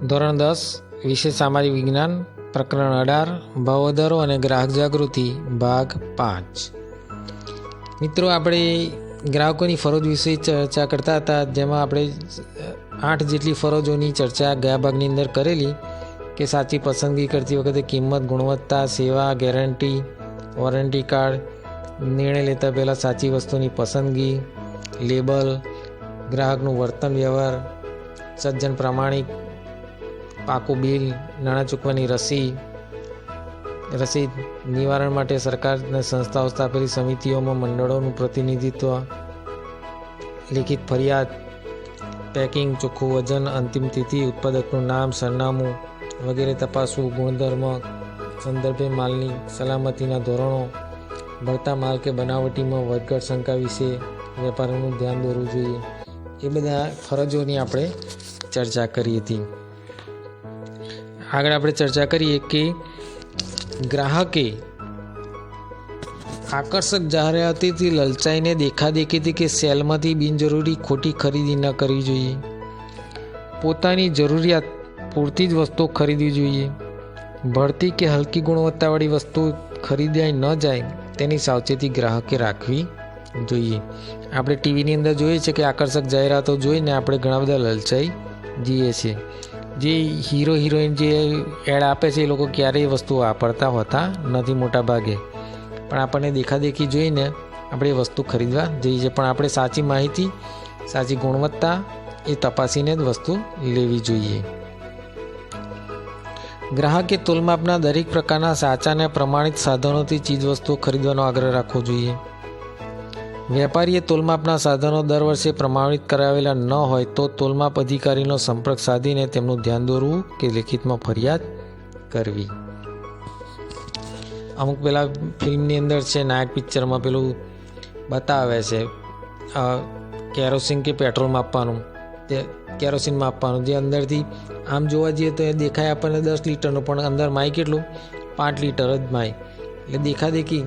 ધોરણ 10 વિષય સામાજિક વિજ્ઞાન પ્રકરણ 18 ભાવવધારો અને ગ્રાહક જાગૃતિ ભાગ 5। મિત્રો, આપણે ગ્રાહકોની ફરજ વિશે ચર્ચા કરતા હતા, જેમાં આપણે 8 જેટલી ફરજોની ચર્ચા ગયા ભાગની અંદર કરેલી કે સાચી પસંદગી કરતી વખતે કિંમત, ગુણવત્તા, સેવા, ગેરંટી, વોરંટી કાર્ડ, નિર્ણય લેતા પહેલાં સાચી વસ્તુની પસંદગી, લેબલ, ગ્રાહકનું વર્તન વ્યવહાર, સજ્જન પ્રામાણિક, પાકું બિલ, નાણાં ચૂકવવાની રસીદ, નિવારણ માટે સરકાર અને સંસ્થાઓ સ્થાપેલી સમિતિઓમાં મંડળોનું પ્રતિનિધિત્વ, લેખિત ફરિયાદ, પેકિંગ, ચોખ્ખું વજન, અંતિમ તિથિ, ઉત્પાદકનું નામ, સરનામું વગેરે તપાસવું, ગુણધર્મ સંદર્ભે માલની સલામતીના ધોરણો, બળતા માલ કે બનાવટીમાં વધઘટ શંકા વિશે વેપારીનું ધ્યાન દોરવું જોઈએ, એ બધા ફરજોની આપણે ચર્ચા કરી હતી। આગળ આપણે ચર્ચા કરીએ કે ગ્રાહકે આકર્ષક જાહેરાતોથી લલચાઈને દેખાદેખીથી કે સેલમાંથી બિનજરૂરી ખોટી ખરીદી ન કરવી જોઈએ। પોતાની જરૂરિયાત પૂરતી જ વસ્તુઓ ખરીદવી જોઈએ। ભળતી કે હલકી ગુણવત્તાવાળી વસ્તુ ખરીદાઈ ન જાય તેની સાવચેતી ગ્રાહકે રાખવી જોઈએ। આપણે ટીવીની અંદર જોઈએ છે કે આકર્ષક જાહેરાતો જોઈને આપણે ઘણા બધા લલચાઈ જઈએ છીએ। જે હીરો હિરોઈન જે એડ આપે છે એ લોકો ક્યારેય વસ્તુ વાપરતા હોતા નથી મોટા ભાગે, પણ આપણને દેખાદેખી જોઈને આપણે એ વસ્તુ ખરીદવા જઈએ છીએ, પણ આપણે સાચી માહિતી, સાચી ગુણવત્તા એ તપાસીને જ વસ્તુ લેવી જોઈએ। ગ્રાહકે તોલમાપના દરેક પ્રકારના સાચા અને પ્રમાણિત સાધનોથી ચીજવસ્તુઓ ખરીદવાનો આગ્રહ રાખવો જોઈએ। વેપારીએ તોલમાપના સાધનો દર વર્ષે પ્રમાણિત કરાવેલા ન હોય તો તોલમાપ અધિકારીનો સંપર્ક સાધીને તેમનું ધ્યાન દોરવું કે લેખિતમાં ફરિયાદ કરવી। અમુક પેલા ફિલ્મની અંદર છે, નાયક પિક્ચરમાં પેલું બતાવે છે કેરોસીન કે પેટ્રોલ માપવાનું, તે કેરોસીન માપવાનું, જે અંદરથી આમ જોવા જઈએ તો એ દેખાય આપણને 10 લીટરનું, પણ અંદર માય કેટલું 5 લીટર જ માય, એટલે દેખાદેખી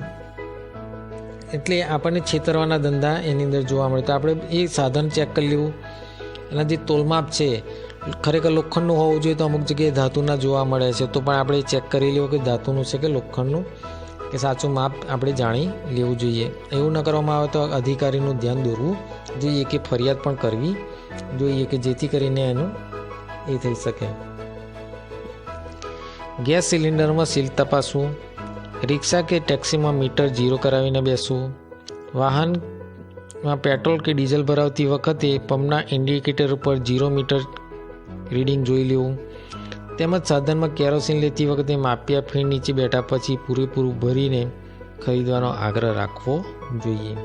એટલે આપણને છેતરવાના ધંધા એની અંદર જોવા મળે। તો આપણે એ સાધન ચેક કરી લેવું, એના જે તોલમાપ છે ખરેખર લોખંડનું હોવું જોઈએ, તો અમુક જગ્યાએ ધાતુના જોવા મળે છે, તો પણ આપણે ચેક કરી લેવું કે ધાતુનું છે કે લોખંડનું, કે સાચું માપ આપણે જાણી લેવું જોઈએ। એવું ન કરવામાં આવે તો અધિકારીનું ધ્યાન દોરવું જોઈએ કે ફરિયાદ પણ કરવી જોઈએ કે જેથી કરીને એનું એ થઈ શકે। ગેસ સિલિન્ડરમાં સીલ તપાસવું, રિક્ષા કે ટેક્સીમાં મીટર 0 કરાવીને બેસવું, વાહનમાં પેટ્રોલ કે ડીઝલ ભરાવતી વખતે પંપના ઇન્ડિકેટર ઉપર 0 મીટર રીડિંગ જોઈ લેવું, તેમજ સાધનમાં કેરોસીન લેતી વખતે માપિયા ફીણ નીચે બેઠા પછી પૂરેપૂરું ભરીને ખરીદવાનો આગ્રહ રાખવો જોઈએ।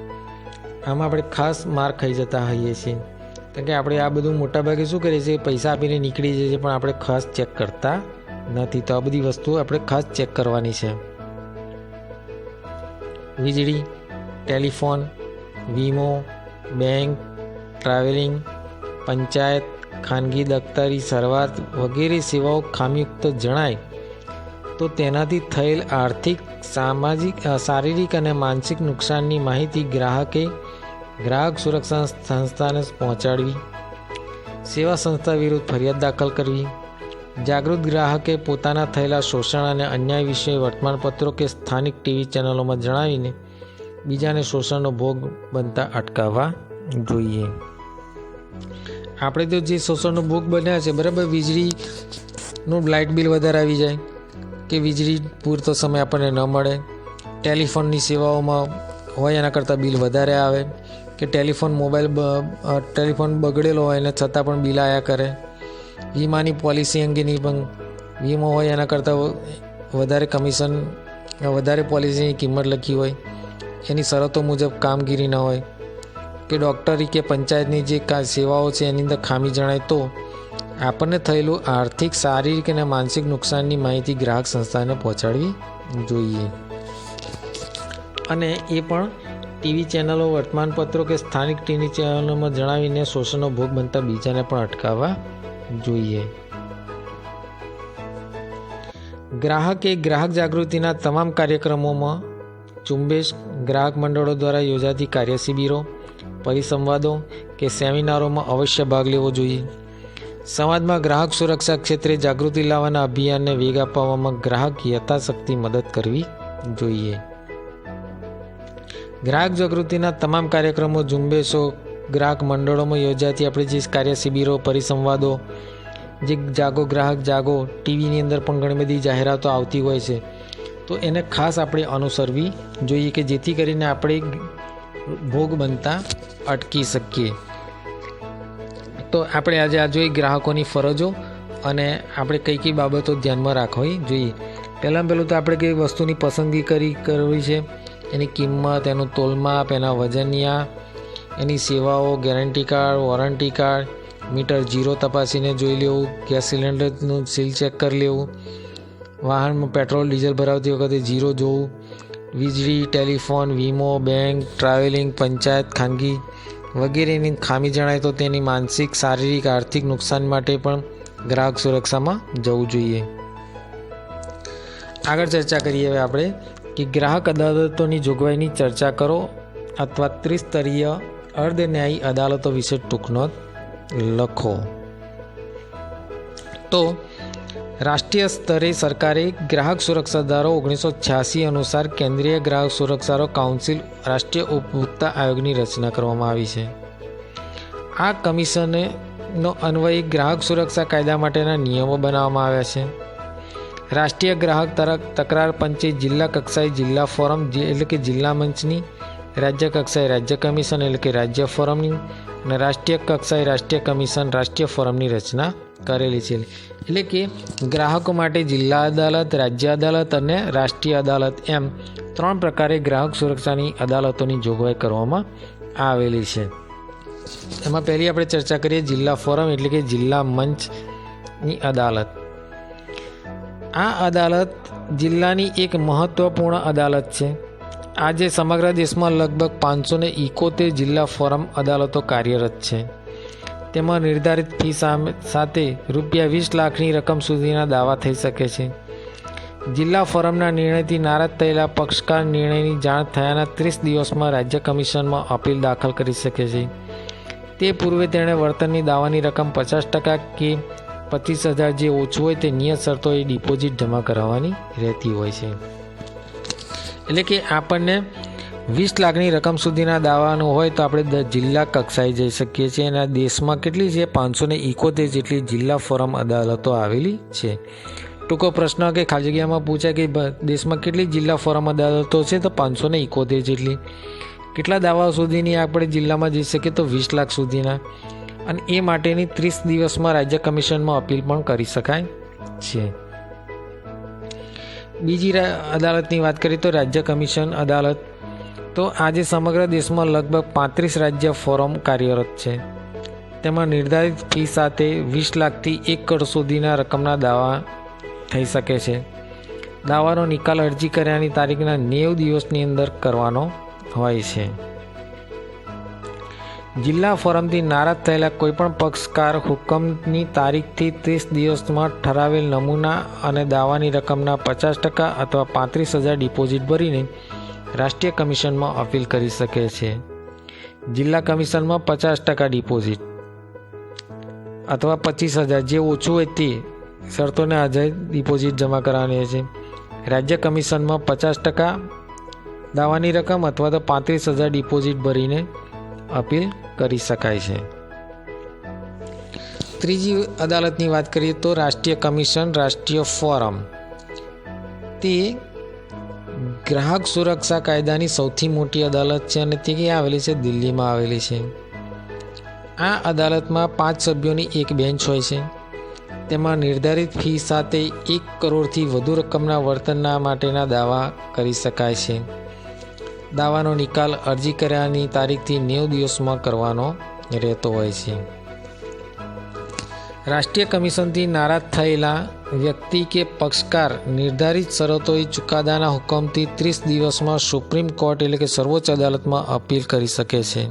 આમાં આપણે ખાસ માર ખાઈ જતા હોઈએ છીએ, કારણ કે આપણે આ બધું મોટાભાગે શું કરીએ છીએ, પૈસા આપીને નીકળી જઈએ છીએ, પણ આપણે ખાસ ચેક કરતા નથી। તો આ બધી વસ્તુઓ આપણે ખાસ ચેક કરવાની છે। વીજળી, ટેલિફોન, વીમો, બેંક, ટ્રાવેલિંગ, પંચાયત, ખાનગી દફતરી સરવાર વગેરે સેવાઓ ખામીયુક્ત જણાય તો તેનાથી થયેલ આર્થિક, સામાજિક, શારીરિક અને માનસિક નુકસાનની માહિતી ગ્રાહકે ગ્રાહક સુરક્ષા સંસ્થાને પહોંચાડવી, સેવા સંસ્થા વિરુદ્ધ ફરિયાદ દાખલ કરવી, જાગૃત ગ્રાહકે પોતાના થયેલા શોષણ અને અન્યાય વિશે વર્તમાનપત્રો કે સ્થાનિક ટીવી ચેનલોમાં જણાવીને બીજાને શોષણનો ભોગ બનતા અટકાવવા જોઈએ। આપણે તો જે શોષણનો ભોગ બન્યા છે, બરાબર, વીજળીનું લાઇટ બિલ વધારે આવી જાય કે વીજળી પૂરતો સમય આપણને ન મળે, ટેલિફોનની સેવાઓમાં હોય એના કરતાં બિલ વધારે આવે, કે ટેલિફોન બગડેલો હોય ને છતાં પણ બિલ આવ્યા કરે, વીમાની પોલિસી અંગેની પણ વીમો હોય એના કરતાં વધારે કમિશન, વધારે પોલિસીની કિંમત લખી હોય, એની શરતો મુજબ કામગીરી ન હોય, કે ડૉક્ટરી કે પંચાયતની જે સેવાઓ છે એની અંદર ખામી જણાય તો આપણને થયેલું આર્થિક, શારીરિક અને માનસિક નુકસાનની માહિતી ગ્રાહક સંસ્થાને પહોંચાડવી જોઈએ, અને એ પણ ટીવી ચેનલો, વર્તમાનપત્રો કે સ્થાનિક ટીવી ચેનલોમાં જણાવીને શોષણનો ભોગ બનતા બીજાને પણ અટકાવવા જોઈએ। ગ્રાહકે ગ્રાહક જાગૃતિના તમામ કાર્યક્રમોમાં ઝુંબેશ, ગ્રાહક મંડળો દ્વારા યોજાતી કાર્યશિબિરો, પરિસંવાદો કે સેમિનારોમાં અવશ્ય ભાગ લેવો જોઈએ। સમાજમાં ગ્રાહક સુરક્ષા ક્ષેત્રે જાગૃતિ લાવવાના અભિયાનને વેગ આપવામાં ગ્રાહક યથાશક્તિ મદદ કરવી જોઈએ. ગ્રાહક જાગૃતિના તમામ કાર્યક્રમો, ઝુંબેશો, ગ્રાહક મંડળોમાં યોજાતી આપણે જે કાર્ય શિબિરો, પરિસંવાદો, જે જાગો ગ્રાહક જાગો, ટીવીની અંદર પણ ઘણી બધી જાહેરાતો આવતી હોય છે, તો એને ખાસ આપણે અનુસરવી જોઈએ કે જેથી કરીને આપણે ભોગ બનતા અટકી શકીએ. તો આપણે આજે આ જોઈ ગ્રાહકોની ફરજો અને આપણે કઈ કઈ બાબતો ધ્યાનમાં રાખવી જોઈએ. પહેલાં તો આપણે કઈ વસ્તુની પસંદગી કરવી છે, એની કિંમત, એનું તોલમાપ, એના વજનિયા, એની સેવાઓ, guarantee card, warranty card, meter zero તપાસીને જોઈ લેવું, ગેસ સિલિન્ડરનું સીલ ચેક કરી લેવું, વાહનમાં પેટ્રોલ ડીઝલ ભરાવતી વખતે જીરો જોવું, વીજળી, ટેલિફોન, વીમો, બેંક, ટ્રાવેલિંગ, પંચાયત, ખાનગી વગેરેની ખામી જણાય તો તેની માનસિક, શારીરિક, આર્થિક નુકસાન માટે પણ ગ્રાહક સુરક્ષામાં જવું જોઈએ. આગળ ચર્ચા કરીએ હવે આપણે કે ગ્રાહક અદાલતોની જોગવાઈની ચર્ચા કરો અથવા ત્રિસ્તરીય અર્ધ ન્યાયી અદાલતો વિશે ટૂંક નોંધ લખો. તો રાષ્ટ્રીય સ્તરે સરકારે ગ્રાહક સુરક્ષા ધારો 1986 અનુસાર કેન્દ્રીય ગ્રાહક સુરક્ષા કાઉન્સિલ રાષ્ટ્રીય ઉપભોક્તા આયોગની રચના કરવામાં આવી છે. આ કમિશનનો અન્વયે ગ્રાહક સુરક્ષા કાયદા માટેના નિયમો બનાવવામાં આવ્યા છે. રાષ્ટ્રીય ગ્રાહક તકરાર પંચે જિલ્લા કક્ષાએ જિલ્લા ફોરમ એટલે કે જિલ્લા મંચની, રાજ્ય કક્ષાએ રાજ્ય કમિશન એટલે કે રાજ્ય ફોરમની અને રાષ્ટ્રીય કક્ષાએ રાષ્ટ્રીય કમિશન રાષ્ટ્રીય ફોરમની રચના કરેલી છે. એટલે કે ગ્રાહકો માટે જિલ્લા અદાલત, રાજ્ય અદાલત અને રાષ્ટ્રીય અદાલત એમ 3 પ્રકારે ગ્રાહક સુરક્ષાની અદાલતોની જોગવાઈ કરવામાં આવેલી છે. એમાં પહેલી આપણે ચર્ચા કરીએ જિલ્લા ફોરમ એટલે કે જિલ્લા મંચની અદાલત. આ અદાલત જિલ્લાની એક મહત્વપૂર્ણ અદાલત છે. આજે સમગ્ર દેશમાં લગભગ 571 જિલ્લા ફોરમ અદાલતો કાર્યરત છે. તેમાં નિર્ધારિત ફી સાથે ₹20 લાખની રકમ સુધીના દાવા થઈ શકે છે. જિલ્લા ફોરમના નિર્ણયથી નારાજ થયેલા પક્ષકાર નિર્ણયની જાણ થયાના 30 દિવસમાં રાજ્ય કમિશનમાં અપીલ દાખલ કરી શકે છે. તે પૂર્વે તેણે વળતરની દાવાની રકમ 50% કે 25,000 જે ઓછું હોય તે નિયત શરતોએ ડિપોઝિટ જમા કરાવવાની રહેતી હોય છે. એટલે કે આપણને 20 લાખની રકમ સુધીના દાવાનું હોય તો આપણે જિલ્લા કક્ષાએ જઈ શકીએ છીએ. અને દેશમાં કેટલી છે? 571 જેટલી જિલ્લા ફોરમ અદાલતો આવેલી છે. ટૂંકો પ્રશ્ન કે ખાલી જગ્યામાં પૂછાય કે દેશમાં કેટલી જિલ્લા ફોરમ અદાલતો છે? તો 571 જેટલી. કેટલા દાવાઓ સુધીની આપણે જિલ્લામાં જઈ શકીએ? તો 20 લાખ સુધીના. અને એ માટેની 30 દિવસમાં રાજ્ય કમિશનમાં અપીલ પણ કરી શકાય છે. બીજી અદાલતની વાત કરીએ તો રાજ્ય કમિશન અદાલત. તો આજે સમગ્ર દેશમાં લગભગ 35 રાજ્ય ફોરમ કાર્યરત છે. તેમાં નિર્ધારિત ફી સાથે 20 લાખથી 1 કરોડ સુધીના રકમના દાવા થઈ શકે છે. દાવાનો નિકાલ અરજી કર્યાની તારીખના 90 દિવસની અંદર કરવાનો હોય છે. જિલ્લા ફોરમથી નારાજ થયેલા કોઈપણ પક્ષકાર હુકમની તારીખથી 30 દિવસમાં ઠરાવેલ નમૂના અને દાવાની રકમના 50% અથવા 35,000 ડિપોઝિટ ભરીને રાષ્ટ્રીય કમિશનમાં અપીલ કરી શકે છે. જિલ્લા કમિશનમાં 50% ડિપોઝિટ અથવા 25,000 જે ઓછું હોય તે શરતોને આધારે ડિપોઝિટ જમા કરવાની છે. રાજ્ય કમિશનમાં 50% દાવાની રકમ અથવા તો 35,000 ડિપોઝિટ ભરીને અપીલ કરી શકાય છે. ત્રીજી અદાલતની વાત કરીએ તો રાષ્ટ્રીય કમિશન રાષ્ટ્રીય ફોરમ. તે ગ્રાહક સુરક્ષા કાયદાની સૌથી મોટી અદાલત છે અને તે ક્યાં આવેલી છે? દિલ્હીમાં આવેલી છે. આ અદાલતમાં 5 સભ્યોની એક બેન્ચ હોય છે. તેમાં નિર્ધારિત ફી સાથે 1 કરોડથી વધુ રકમના વળતરના માટેના દાવા કરી શકાય છે. દાવાનો નિકાલ અરજી કર્યાની તારીખથી 90 દિવસમાં કરવાનો રહેતો હોય છે. રાષ્ટ્રીય કમિશનથી નારાજ થયેલા વ્યક્તિ કે પક્ષકાર નિર્ધારિત શરતોએ ચુકાદાના હુકમથી 30 દિવસમાં સુપ્રીમ કોર્ટ એટલે કે સર્વોચ્ચ અદાલતમાં અપીલ કરી શકે છે.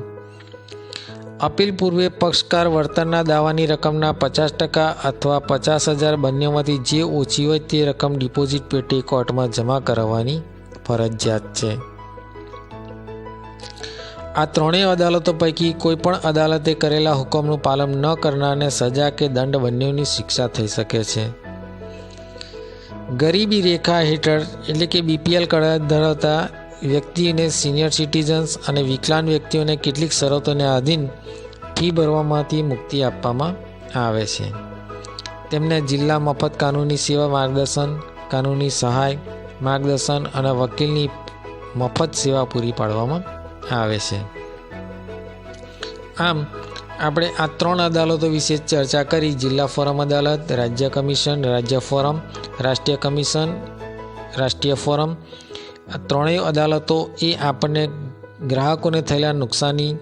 અપીલ પૂર્વે પક્ષકાર વળતરના દાવાની રકમના 50% અથવા 50,000 બંનેમાંથી જે ઓછી હોય તે રકમ ડિપોઝિટ પેટે કોર્ટમાં જમા કરાવવાની ફરજિયાત છે. આ ત્રણેય અદાલતો પૈકી કોઈપણ અદાલતે કરેલા હુકમનું પાલન ન કરનારને સજા કે દંડ બંનેની શિક્ષા થઈ શકે છે. ગરીબી રેખા હેઠળ એટલે કે BPL કાર્ડ ધરાવતા વ્યક્તિને, સિનિયર સિટીઝન્સ અને વિકલાંગ વ્યક્તિઓને કેટલીક શરતોને આધીન ફી ભરવામાંથી મુક્તિ આપવામાં આવે છે. તેમને જિલ્લા મફત કાનૂની સેવા માર્ગદર્શન, કાનૂની સહાય, માર્ગદર્શન અને વકીલની મફત સેવા પૂરી પાડવામાં આવે છે. આમ આપણે આ 3 અદાલતો વિશે ચર્ચા કરી: જિલ્લા ફોરમ અદાલત, રાજ્ય કમિશન, રાજ્ય ફોરમ, રાષ્ટ્રીય કમિશન, રાષ્ટ્રીય ફોરમ. આ ત્રણેય અદાલતો એ આપણને ગ્રાહકોને થયેલા નુકસાનની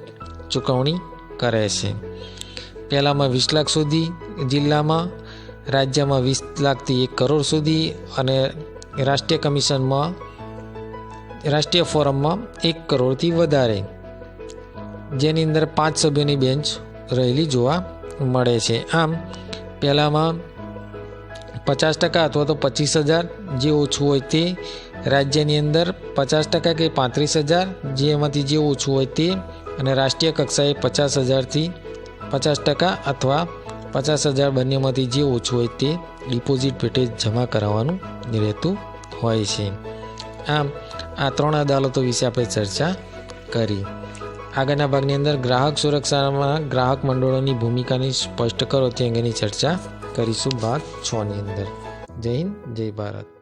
ચૂકવણી કરે છે. પહેલામાં 20 લાખ સુધી જિલ્લામાં, રાજ્યમાં 20 લાખથી 1 કરોડ સુધી અને રાષ્ટ્રીય કમિશનમાં, રાષ્ટ્રીય ફોરમમાં 1 કરોડથી વધારે, જેની અંદર 5 સભ્યોની બેન્ચ રહેલી જોવા મળે છે. આમ પહેલામાં 50% અથવા તો 25,000 જે ઓછું હોય તે, રાજ્યની અંદર 50% કે 35,000 જે એમાંથી જે ઓછું હોય તે, અને રાષ્ટ્રીય કક્ષાએ 50,000થી 50% અથવા 50,000 બંનેમાંથી જે ઓછું હોય તે ડિપોઝિટ પેટે જમા કરાવવાનું રહેતું હોય છે. આમ આ 3 અદાલતો વિશે આપણે ચર્ચા કરી. આગળના ભાગની અંદર ગ્રાહક સુરક્ષામાં ગ્રાહક મંડળોની ભૂમિકાની સ્પષ્ટ કરો તે અંગેની ચર્ચા કરીશું ભાગ 6ની અંદર. જય હિન્દ, જય ભારત.